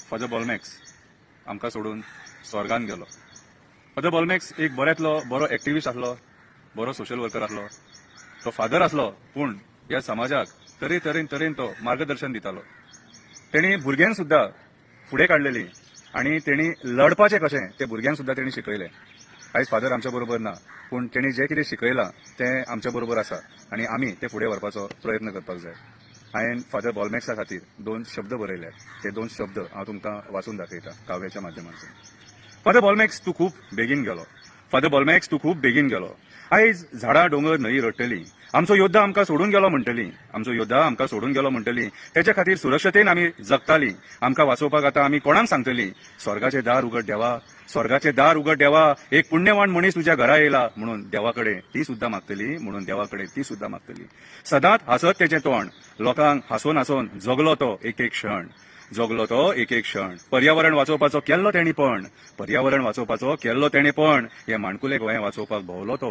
Father Bolmax आमकां सोडून स्वर्गान गेलो. फादर बॉलमॅक्स एक बरो एक्टिव्हिस्ट आसलो, बरो सोशल वर्कर आसलो. तो फादर आसलो पूण ह्या समाजाक तरेन तो मार्गदर्शन दितालो. तेणी भुरग्यांक सुद्दां फुडें काडलेली आनी तेणी लढपाचें कशें ते भुरग्यांक सुद्दां तेणी शिकयलें. आयज फादर आमच्या बरोबर ना पूण तेणी जें कितें शिकयलां तें आमच्या बरोबर आसा आनी आमी ते फुडें व्हरपाचो प्रयत्न करपाक जाय. हांवें फादर बॉलमॅक्सा खातीर 2 शब्द बरयले. ते 2 शब्द हांव तुमकां वाचून दाखयता काव्याच्या माध्यमांतून. फादर बॉलमॅक्स तूं खूब बेगीन गेलो. फादर बॉलमॅक्स तूं खूब बेगीन गेलो. आयज झाडां दोंगर न्हंय रडटली. आमचो योद्धा आमकां सोडून गेलो म्हणटली. आमचो योद्धा आमकां सोडून गेलो म्हणटली. तेच्या खातीर सुरक्षतेन आमी जगताली. आमकां वाचोवपाक आतां आमी कोणाक सांगतली? स्वर्गाचें दार उगड देवा, स्वर्गाचें दार उगड देवा. एक पुण्यवान मनीस तुज्या घरा येयला म्हणून देवा कडेन ती सुद्दां मागतली, म्हणून देवा कडेन ती सुद्दां मागतली. सदांच हसत तेचें तोंड. लोकांक हांसोवन हांसोवन जगलो तो एक एक क्षण. जगलो तो एक एक क्षण. पर्यावरण वाचोवपाचो केल्लो तेणी पण. पर्यावरण वाचोवपाचो केल्लो तेणी पण. हे माणकुले गोंय वाचोवपाक भोंवलो तो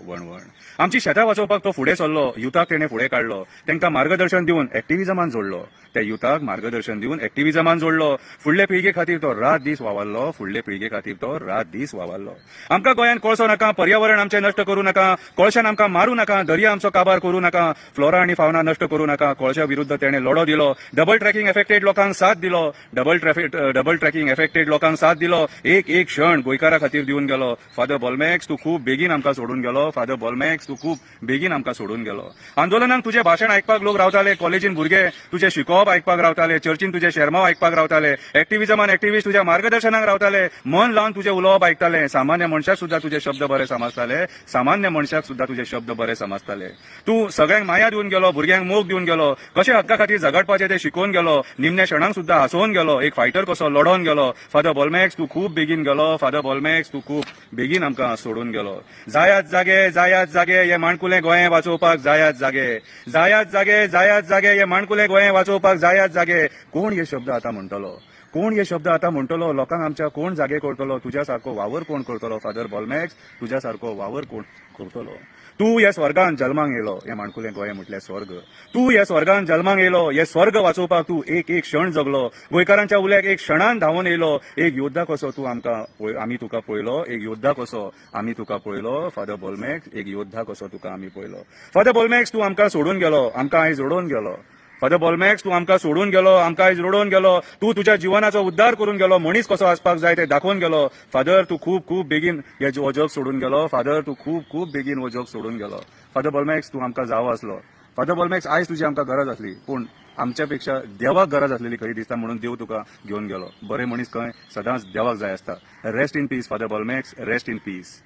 वणवण. आमची शेतां वाचोवपाक तो फुडें सरलो. युथाक तेणें फुडें काडलो. तांकां मार्गदर्शन दिवन एक्टिव्हिजमान जोडलो. त्या युथाक मार्गदर्शन दिवन एक्टिव्हिजमान जोडलो. फुडले पिळगे खातीर तो रात दीस वावरलो. फुडले पिळगे खातीर तो रात दीस वावरलो. आमकां गोंयान कोळसो नाका, पर्यावरण आमचें नश्ट करूं नाका, कोळशान आमकां मारूं नाका, दर्या आमचो काबार करूं नाका, फ्लोरा आनी फावना नश्ट करूं नाका. कोळशा विरुद्ध तेणें लढो दिलो. डबल ट्रॅकिंग एफेक्टेड लोकांक साथ दिलो. डबल ट्रॅकिंग एफेक्टेड लोकांक साथ दिलो. एक एक क्षण गोंयकारा खातीर दिवन गेलो. फादर बॉलमॅक्स तूं खूब बेगीन आमकां सोडून गेलो. फादर बॉलमॅक्स तूं खूब बेगीन आमकां सोडून गेलो. आंदोलनाक तुजें भाशण आयकपाक लोक रावताले. कॉलेजीन भुरगे तुजें शिकोवप आयकपाक रावताले. चर्चीन तुजें शेरमाव आयकपाक रावताले. एक्टिव्हिजमान एक्टिव्हिस्ट तुज्या मार्गदर्शनाक रावताले. मन लावन तुजें उलोवप आयकताले. सामान्य मनशाक सुद्दां तुजे शब्द बरे समजताले. सामान्य मनशाक सुद्दां तुजे शब्द बरे समजताले. तूं सगळ्यांक माया दिवन गेलो. भुरग्यांक मोग दिवन गेलो. कशें हक्का खातीर झगडपाचें तें शिकोवन गेलो. निमण्या क्षणांक सुद्दां हांसोवन गेलो. एक फायटर कसो लढोवन गेलो. फादर बॉलमॅक्स तूं खूब बेगीन गेलो. फादर बॉलमॅक्स तूं खूब बेगीन आमकां सोडून गेलो. जायात जागे हे माणकुलें गोंय वाचोवपाक जायात जागे हे माणकुलें गोंय वाचोवपाक जायात जागे. कोण हे शब्द आतां म्हणटलो? लोकांक आमच्या कोण जागे करतलो? तुज्या सारको वावर कोण करतलो? फादर बॉलमॅक्स तुज्या सारको वावर कोण करतलो? तूं ह्या स्वर्गान जल्माक येयलो. हे माणकुलें गोंय म्हटल्यार स्वर्ग. तूं ह्या स्वर्गान जल्माक येयलो. हे स्वर्ग वाचोवपाक तूं एक एक क्षण जगलो. गोंयकारांच्या उल्याक एक क्षणान धांवून येयलो. एक योद्धा कसो तूं आमी तुका पळयलो. एक योद्धा कसो आमी तुका पळयलो. फादर बॉलमॅक्स एक योद्धा कसो तुका आमी पळयलो. फादर बॉलमॅक्स तूं आमकां सोडून गेलो. आमकां आयज रडोवन गेलो. फादर बॉलमॅक्स तूं आमकां सोडून गेलो. आमकां आयज रडोवन गेलो. तूं तुज्या जिवनाचो उद्धार करून गेलो. मनीस कसो आसपाक जाय तें दाखोवन गेलो. फादर तूं खूब बेगीन हे जग सोडून गेलो. फादर तूं खूब बेगीन हो जग सोडून गेलो. फादर बॉलमॅक्स तूं आमकां जावो आसलो. फादर बॉलमॅक्स आयज तुजी आमकां गरज आसली पूण आमच्या पेक्षा देवाक गरज आसलेली खरी दिसता म्हणून देव तुका घेवन गेलो. बरे मनीस खंय सदांच देवाक जाय आसता. Rest in peace father Bolmax. Rest in peace.